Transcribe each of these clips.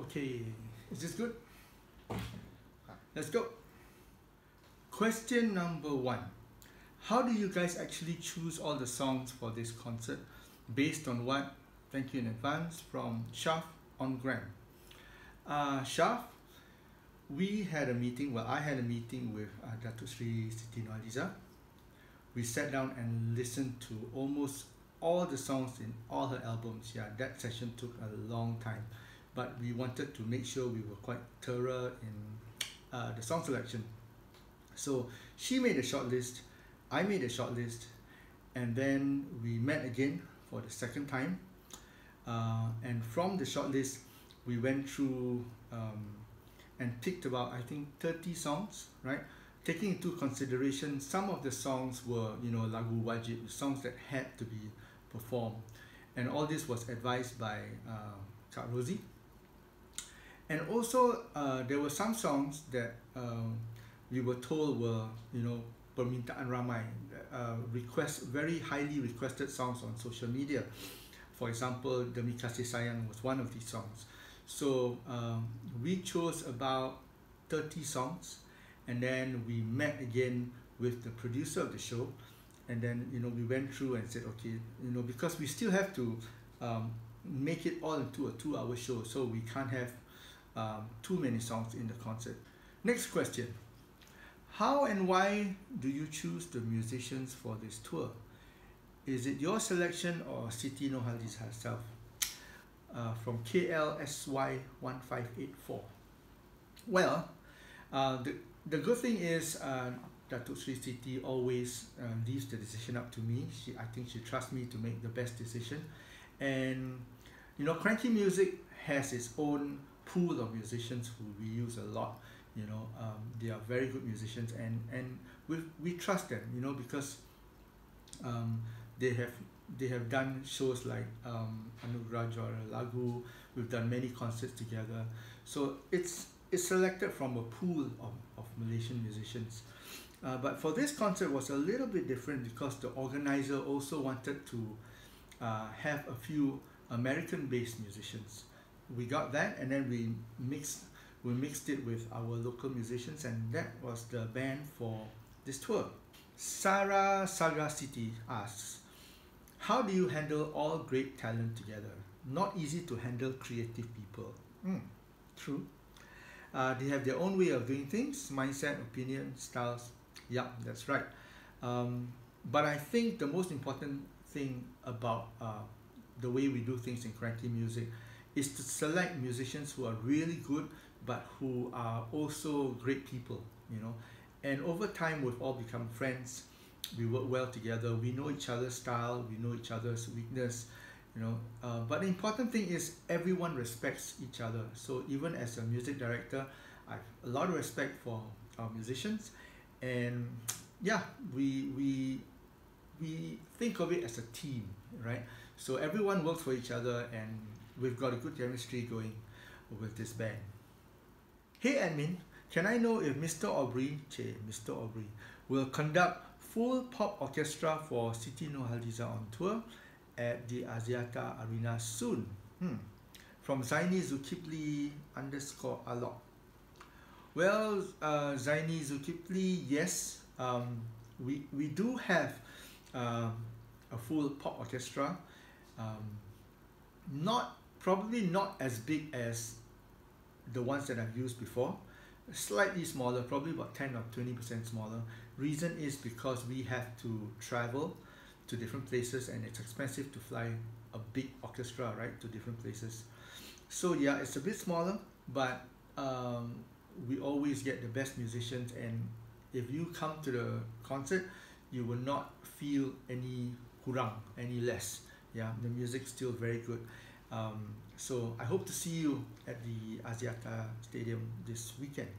Okay, is this good? Let's go. Question number 1. How do you guys actually choose all the songs for this concert? Based on what? Thank you in advance from Shaf on Gram. Shaf, we had a meeting, I had a meeting with Datuk Sri Siti Nurhaliza. We sat down and listened to almost all the songs in all her albums. Yeah, that session took a long time, but we wanted to make sure we were quite thorough in the song selection. So she made a short list, I made a short list, and then we met again for the second time. And from the short list, we went through and picked about, I think, 30 songs, right? Taking into consideration some of the songs were, lagu wajib, songs that had to be performed. And all this was advised by Kak Rosie. And also, there were some songs that we were told were, permintaan ramai, very highly requested songs on social media. For example, Demi Kasih Sayang was one of these songs. So we chose about 30 songs, and then we met again with the producer of the show, and then we went through and said, okay, because we still have to make it all into a 2-hour show, so we can't have too many songs in the concert. Next question. How and why do you choose the musicians for this tour? Is it your selection or Siti Nurhaliza herself? From KLSY1584. Well, the good thing is Datuk Sri Siti always leaves the decision up to me. I think she trusts me to make the best decision. And Cranky Music has its own pool of musicians who we use a lot. They are very good musicians, and we trust them, because they have done shows like Anugerah Juara Lagu. We've done many concerts together, so it's selected from a pool of Malaysian musicians. But for this concert was a little bit different because the organizer also wanted to have a few American-based musicians. We got that, and then we mixed it with our local musicians, and that was the band for this tour. Sarah Saga City asks, how do you handle all great talent together? Not easy to handle creative people. True. They have their own way of doing things, mindset, opinion, styles. Yeah, that's right. But I think the most important thing about the way we do things in Cranky Music is to select musicians who are really good, but who are also great people, And over time, we've all become friends. We work well together. We know each other's style. We know each other's weakness, But the important thing is everyone respects each other. So even as a music director, I have a lot of respect for our musicians, and yeah, we think of it as a team, right? So everyone works for each other, and we've got a good chemistry going with this band. Hey admin, can I know if Mr. Aubrey will conduct full pop orchestra for Siti Nurhaliza On Tour at the Axiata Arena soon? From Zaini Zulkifli _alok. Well, Zaini Zulkifli, yes, we do have a full pop orchestra. Probably not as big as the ones that I've used before. Slightly smaller, probably about 10 or 20% smaller. Reason is because we have to travel to different places, and it's expensive to fly a big orchestra, right, to different places. So yeah, it's a bit smaller, but we always get the best musicians, and if you come to the concert, you will not feel any kurang, any less. Yeah, the music's still very good. So I hope to see you at the Axiata Stadium this weekend.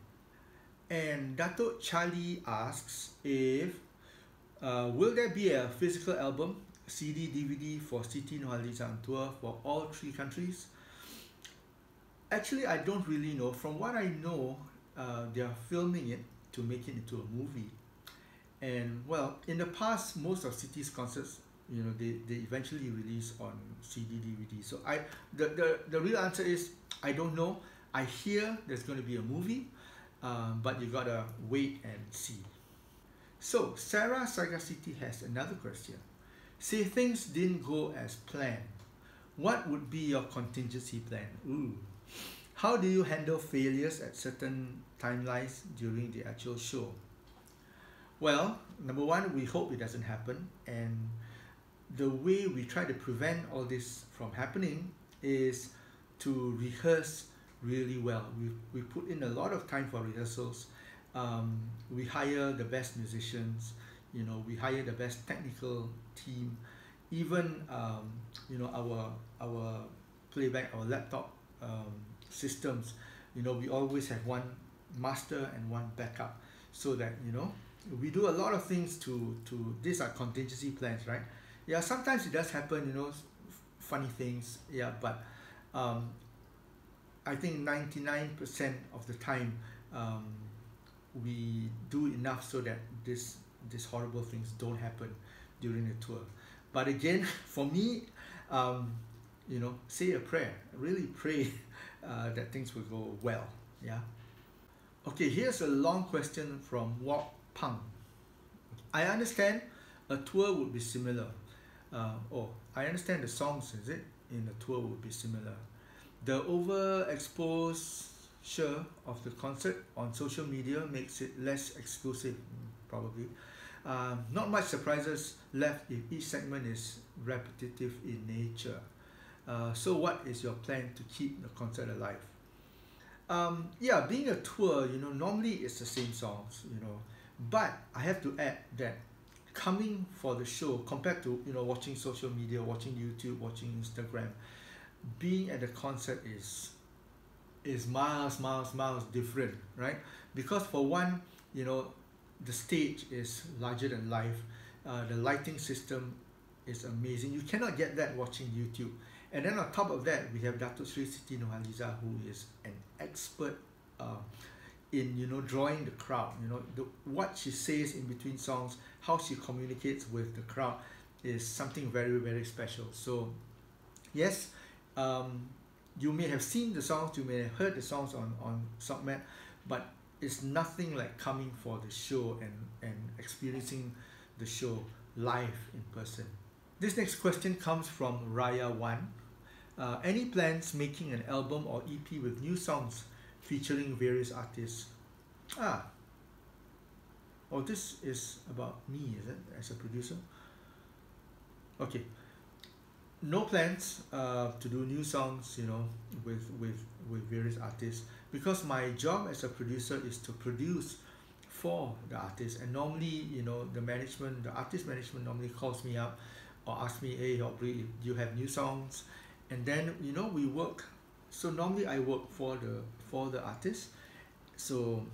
And Dato' Charlie asks if will there be a physical album, CD, DVD for Siti Nurhaliza On Tour for all 3 countries? Actually, I don't really know. From what I know, they are filming it to make it into a movie. And well, in the past, most of Siti's concerts, they eventually release on CD, DVD. So the real answer is I don't know. I hear there's going to be a movie, but you gotta wait and see. So Sarah Sagasiti has another question. Say things didn't go as planned. What would be your contingency plan? Ooh. How do you handle failures at certain timelines during the actual show? Well, number one, we hope it doesn't happen, and the way we try to prevent all this from happening is to rehearse really well. We put in a lot of time for rehearsals. We hire the best musicians, we hire the best technical team, even our playback, our laptop systems, we always have one master and one backup, so that we do a lot of things to these are contingency plans, right? Yeah, sometimes it does happen, funny things, yeah, but I think 99% of the time we do enough so that these horrible things don't happen during the tour. But again, for me, say a prayer, really pray that things will go well. Yeah. Okay, here's a long question from Wok Pang. I understand a tour would be similar. I understand the songs, is it, in the tour would be similar. The overexposure of the concert on social media makes it less exclusive, probably. Not much surprises left if each segment is repetitive in nature. So what is your plan to keep the concert alive? Yeah, being a tour, normally it's the same songs, but I have to add that coming for the show compared to watching social media, watching YouTube, watching Instagram, being at the concert is miles different, right? Because for one, the stage is larger than life. The lighting system is amazing. You cannot get that watching YouTube. And then on top of that, we have Datuk Sri Siti Nurhaliza, who is an expert in drawing the crowd. What she says in between songs, how she communicates with the crowd is something very special. So yes, you may have seen the songs, you may have heard the songs on Submat, but it's nothing like coming for the show and experiencing the show live in person. This next question comes from Raya One. Any plans making an album or EP with new songs featuring various artists? This is about me, is it, as a producer? Okay. No plans to do new songs, with various artists, because my job as a producer is to produce for the artist. And normally, the artist management normally calls me up or asks me, hey Aubrey, do you have new songs? And then we work. So normally I work for the artist. So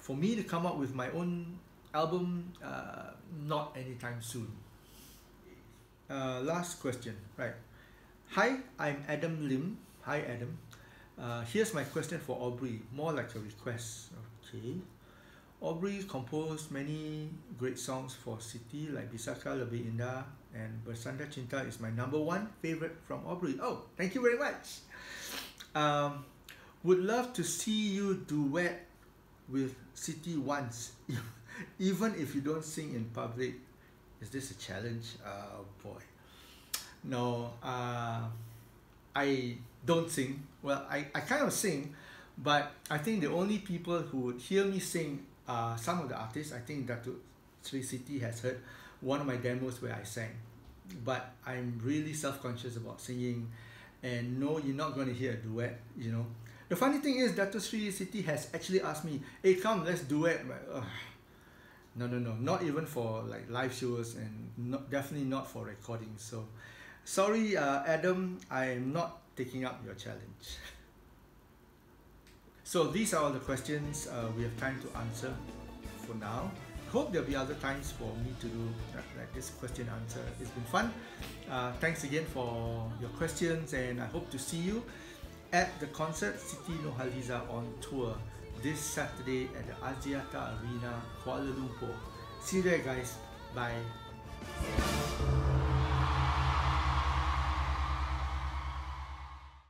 for me to come up with my own album, not anytime soon. Last question, right? Hi, I'm Adam Lim. Hi Adam. Here's my question for Aubrey, more like a request. Okay. Aubrey composed many great songs for Siti, like Bisakah Lebih Indah, and Bersandar Cinta is my #1 favorite from Aubrey. Oh, thank you very much. Would love to see you duet with Siti once, even if you don't sing in public. Is this a challenge? Oh boy. No, I don't sing. Well, I kind of sing, but I think the only people who would hear me sing are some of the artists. I think Datuk Sri Siti has heard one of my demos where I sang, but I'm really self-conscious about singing, and no, you're not going to hear a duet, The funny thing is, Datuk Sri Siti has actually asked me, hey, come, let's duet. No, not even for like live shows, and definitely not for recordings. So sorry, Adam, I'm not taking up your challenge. So these are all the questions we have time to answer for now. Hope there'll be other times for me to do like this question answer. It's been fun. Thanks again for your questions, and I hope to see you at the concert Siti Nurhaliza On Tour this Saturday at the Axiata Arena, Kuala Lumpur. See you there, guys. Bye.